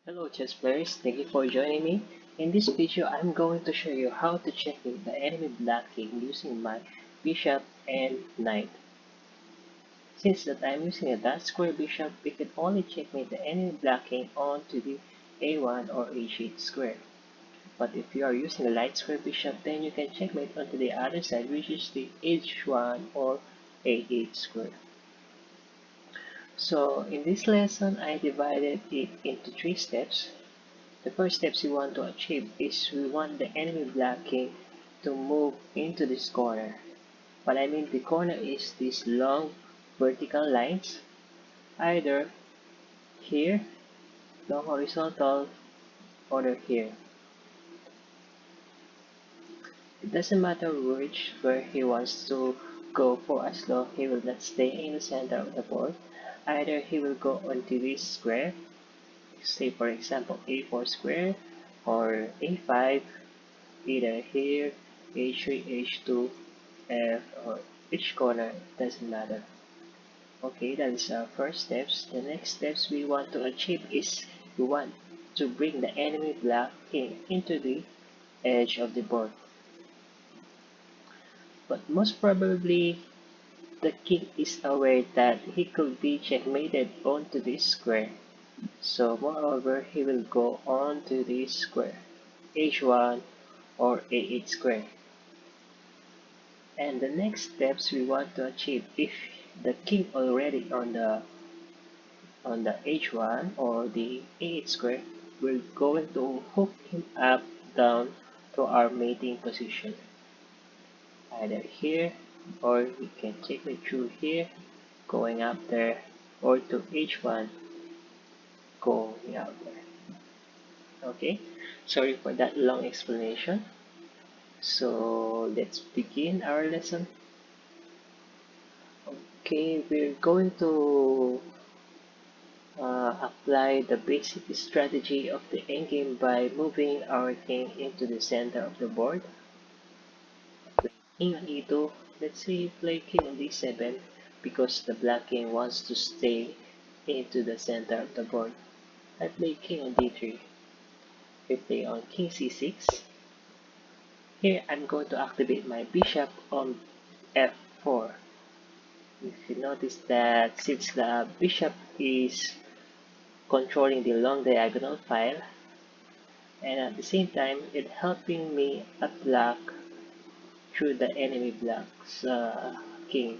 Hello chess players, thank you for joining me. In this video, I'm going to show you how to checkmate the enemy black king using my bishop and knight. Since that I'm using a dot square bishop, we can only checkmate the enemy black king onto the a1 or h8 square. But if you are using a light square bishop, then you can checkmate onto the other side, which is the h1 or a8 square. So in this lesson, I divided it into 3 steps. The first steps we want to achieve is we want the enemy black king to move into this corner. What I mean the corner is these long vertical lines, either here, long horizontal, or here. It doesn't matter where he wants to go for as long he will not stay in the center of the board. Either he will go onto this square, say for example a4 square, or a5, either here, h3, h2, f, or each corner, doesn't matter. Okay, that is our first steps. The next steps we want to achieve is we want to bring the enemy black king into the edge of the board. But most probably, the king is aware that he could be checkmated onto this square. So moreover, he will go on to this square, h1 or a8 square. And the next steps we want to achieve, if the king already on the h1 or the a8 square, we're going to hook him up down to our mating position, either here, or we can take it through here, going up there, or to h1, going out there. Okay, sorry for that long explanation. So let's begin our lesson. Okay, we're going to apply the basic strategy of the endgame by moving our king into the center of the board. Play king on e2. Let's say play king on d7 because the black king wants to stay into the center of the board. I play king on d3. We play on king c6. Here I'm going to activate my bishop on f4. If you notice that since the bishop is controlling the long diagonal file, and at the same time it helping me attack through the enemy black's king.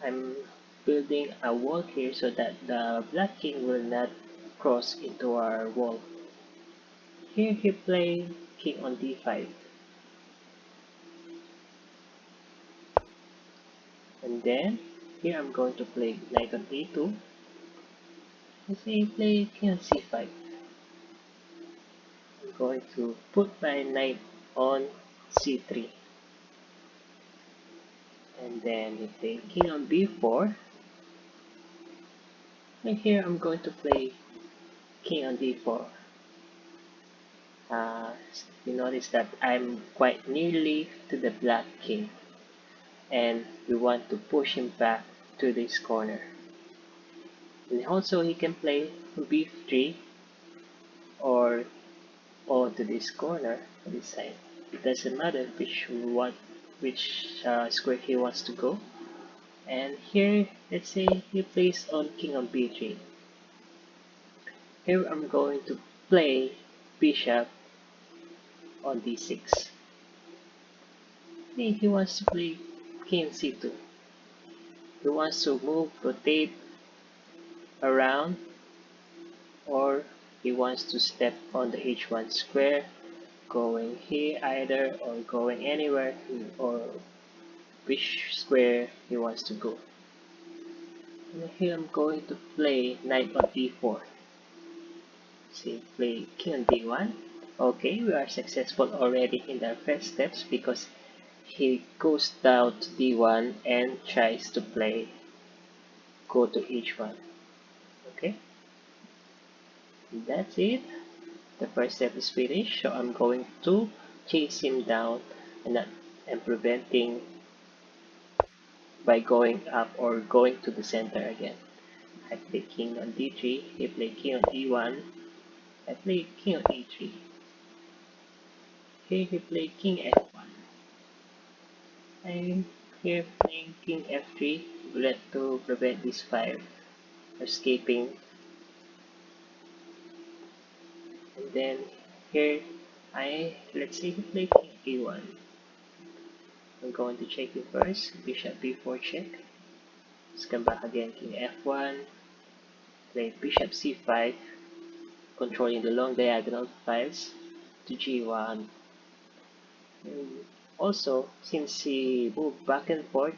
I'm building a wall here so that the black king will not cross into our wall. Here he played king on d5, and then here I'm going to play knight on a2. Let's say play king on c5. I'm going to put my knight on c3. And then we play king on b4. And here I'm going to play king on d4. You notice that I'm quite nearly to the black king, and we want to push him back to this corner. And also he can play b3 or to this corner, this side. It doesn't matter which square he wants to go. And here, let's say he plays on king on b3. Here I'm going to play bishop on d6. He wants to play king c2. He wants to move, rotate around, or he wants to step on the h1 square, going here either, or going anywhere, or which square he wants to go. And here I'm going to play knight on d4. See, play king on d1. Okay, we are successful already in the first steps because he goes down to d1 and tries to play go to h1. Okay, that's it. The first step is finished, so I'm going to chase him down and preventing by going up or going to the center again. I played king on d3, he played king on e1, I played king on e3. Here he played king f1. I'm here playing king f3 to prevent this 5 escaping. And then here let's say he played king a1. I'm going to check him first, bishop b4 check. Let's come back again, king f1, play bishop c5, controlling the long diagonal files to g1. And also, since he moved back and forth,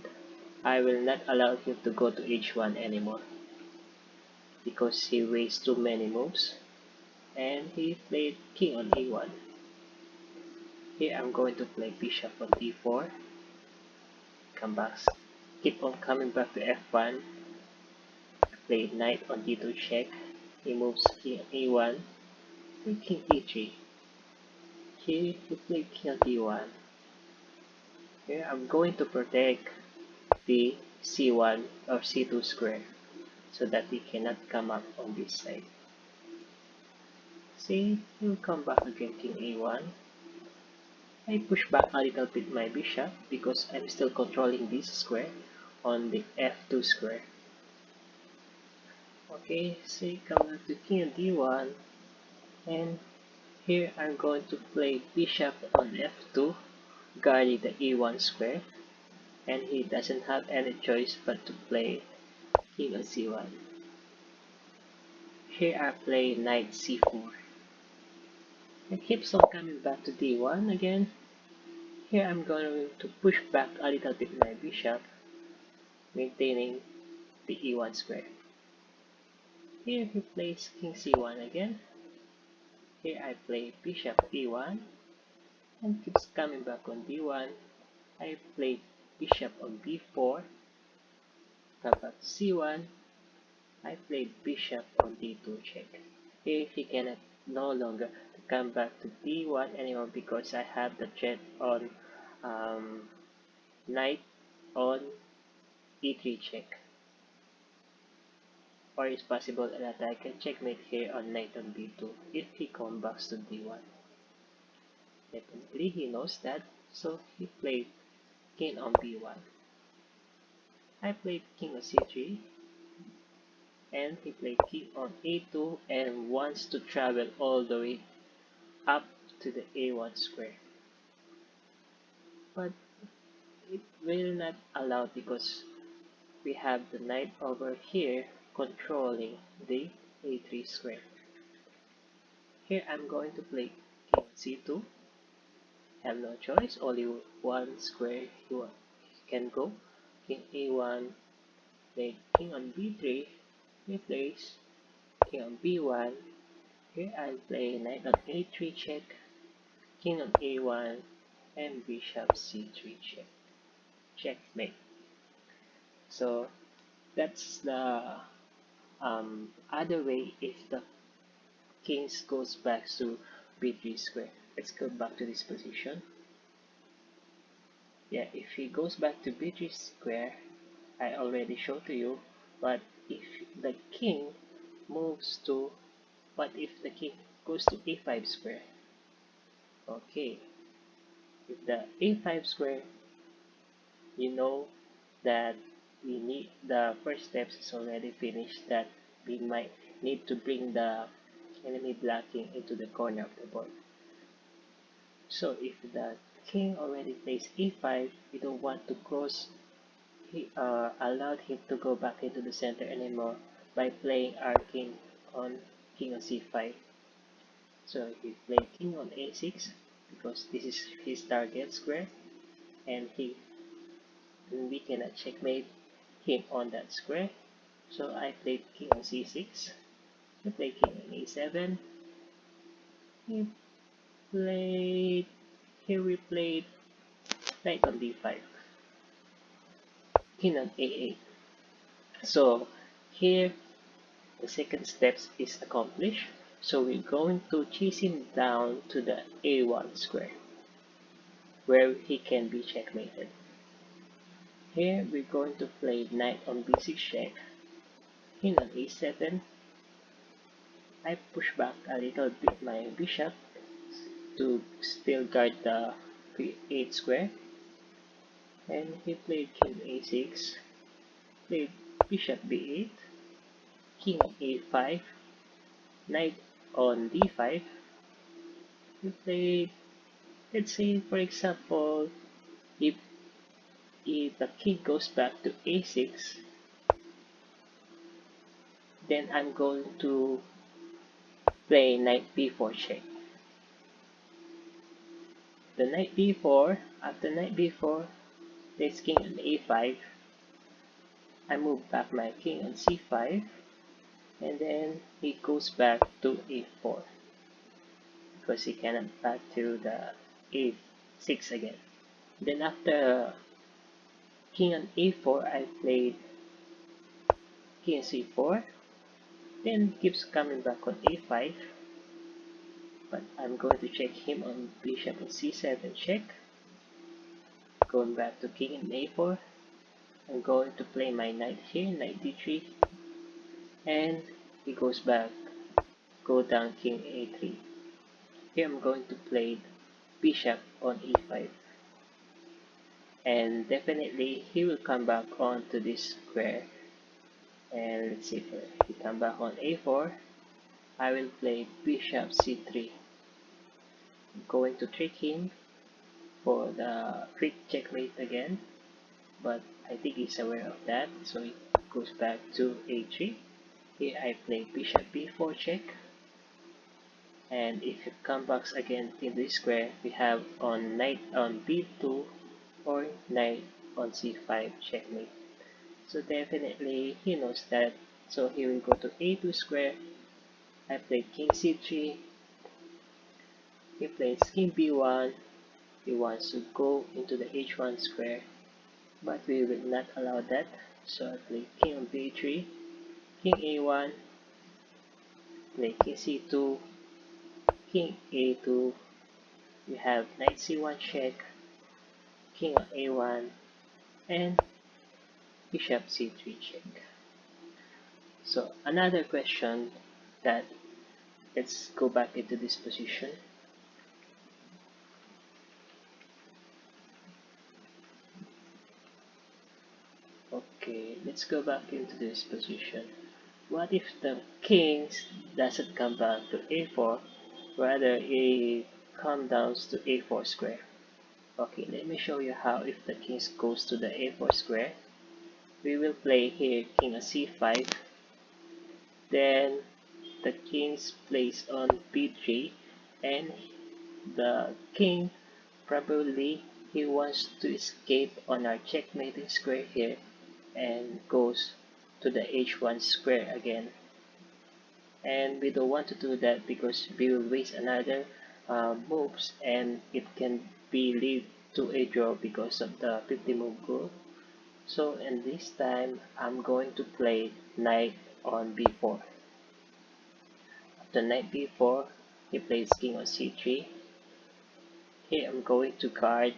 I will not allow him to go to h1 anymore because he wastes too many moves. And he played king on e1. Here I'm going to play bishop on d4, come back, keep on coming back to f1, play knight on d2 check, he moves king on e1, and king e3. Here he played king on d1. Here I'm going to protect the c1 or c2 square so that he cannot come up on this side. See, he'll come back again, king a1. I push back a little bit my bishop because I'm still controlling this square on the f2 square. Okay, so come back to king on d1, and here I'm going to play bishop on f2, guarding the e1 square, and he doesn't have any choice but to play king on c1. Here I play knight c4. It keeps on coming back to d1 again. Here I'm going to push back a little bit my bishop, maintaining the e1 square. Here he plays king c1 again. Here I play bishop e1 and keeps coming back on d1. I play bishop on b4, come back to c1. I play bishop on d2 check. Here he cannot no longer come back to d1 anymore because I have the threat on knight on e3 check. Or it's possible that I can checkmate here on knight on b2 if he comes back to d1. Definitely he knows that, so he played king on b1. I played king on c3, and he played king on a2 and wants to travel all the way up to the a1 square. But it will not allow because we have the knight over here controlling the a3 square. Here I'm going to play king c2. Have no choice, only one square you can go. King a1, play king on b3, replace king on b1. Here I play knight on a3 check, king on a1, and bishop c3 check. Checkmate. So that's the other way if the king goes back to b3 square. Let's go back to this position. Yeah, if he goes back to b3 square, I already showed to you, but if the king moves to, what if the king goes to a5 square? Okay, if the a5 square, you know that we need the first steps is already finished, that we might need to bring the enemy blocking into the corner of the board. So if the king already plays e5, we don't want to cross allowed him to go back into the center anymore by playing our king on c5. So he played king on a6 because this is his target square, and we cannot checkmate him on that square. So I played king on c6. He played king on a7. He played Here we played knight on d5, king on a8. So here the second step is accomplished. So we're going to chase him down to the a1 square where he can be checkmated. Here we're going to play knight on b6 check. king on a7. I push back a little bit my bishop to still guard the b8 square, and he played king a6, played bishop b8, king a5, knight on d5. We played, let's say for example, if, if the king goes back to a6, then I'm going to play knight b4 check. The knight b4, after knight b4, there's king on a5. I move back my king on c5, and then he goes back to a4 because he cannot back to the a6 again. Then after king on a4, I played king on c4, then keeps coming back on a5, but I'm going to check him on bishop on c7 check. Going back to king on a4, I'm going to play my knight here, knight d3, and he goes back, go down king a3. Here I'm going to play bishop on e5, and definitely he will come back onto this square. And let's see, if he come back on a4, I will play bishop c3. I'm going to trick him for the quick checkmate again, but I think he's aware of that, so he goes back to a3. Here I play bishop b4 check, and if it comes back again in this square, we have on knight on b2 or knight on c5 checkmate. So definitely he knows that, so he will go to a2 square. I play king c3, he plays king b1, he wants to go into the h1 square, but we will not allow that, so I play king on b3, king a1, play king c2, king a2, we have knight c1 check, king on a1, and bishop c3 check. So another question that, let's go back into this position. Okay, let's go back into this position. What if the king doesn't come back to a4, rather it comes down to a4 square? Okay, let me show you how. If the king goes to the a4 square, we will play here king on c5, then the king's placed on b3, and the king probably he wants to escape on our checkmating square here and goes to the h1 square again, and we don't want to do that because we will waste another moves, and it can be lead to a draw because of the 50 move rule. So in this time I'm going to play knight on b4. After knight b4, he plays king on c3. Here I'm going to guard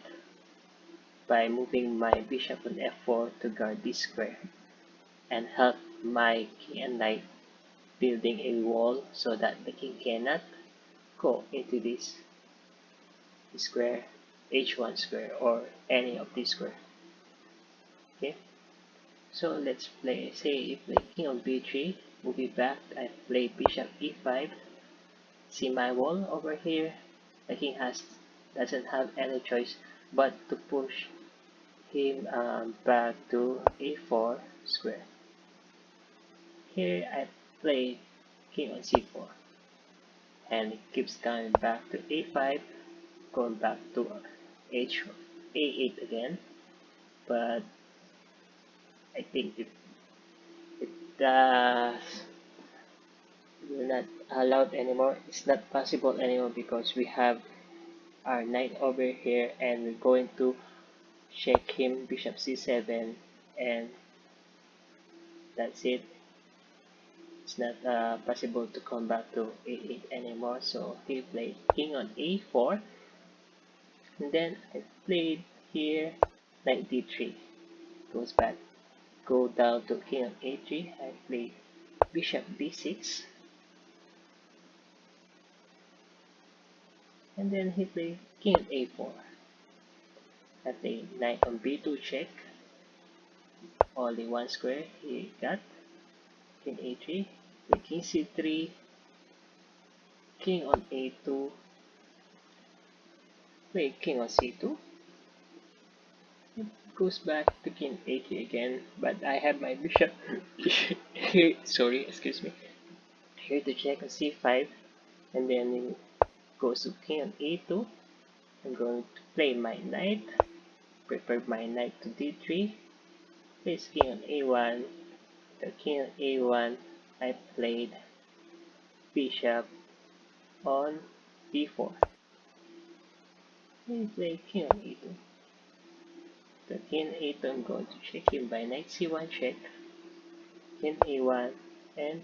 by moving my bishop on f4 to guard this square and help my king and knight building a wall so that the king cannot go into this square, h1 square, or any of these square. Okay, so let's play, say play king on b3, move it back, I play bishop e5. See my wall over here, the king doesn't have any choice but to push him back to a4 square. Here I play king on c4, and it keeps coming back to a5, going back to a8 again, but I think it will not allowed anymore. It's not possible anymore because we have our knight over here, and we're going to check him bishop c7, and that's it. It's not possible to come back to a8 anymore, so he played king on a4, and then I played here knight d3, goes back, go down to king on a3. I played bishop b6, and then he played king on a4. I played knight on b2 check, only one square he got, king a3, play king c3, king on a2, play king on c2, it goes back to king a3 again, but I have my bishop here, sorry, excuse me, here to check on c5, and then it goes to king on a2. I'm going to play my knight, prepare my knight to d3, place king on a1, the king on a1, I played bishop on b4, and play king on e2. The king on a2, I'm going to check him by knight c1 check, king a1, and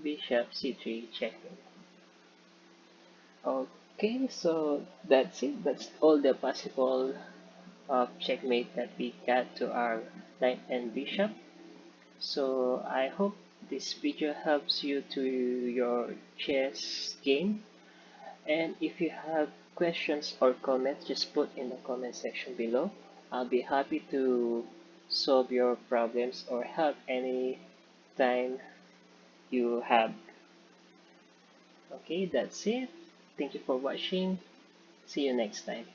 bishop c3 checking. Okay, so that's it. That's all the possible checkmate that we got to our knight and bishop. So I hope this video helps you to your chess game. And if you have questions or comments, just put in the comment section below. I'll be happy to solve your problems or help any time you have. Okay, that's it. Thank you for watching. See you next time.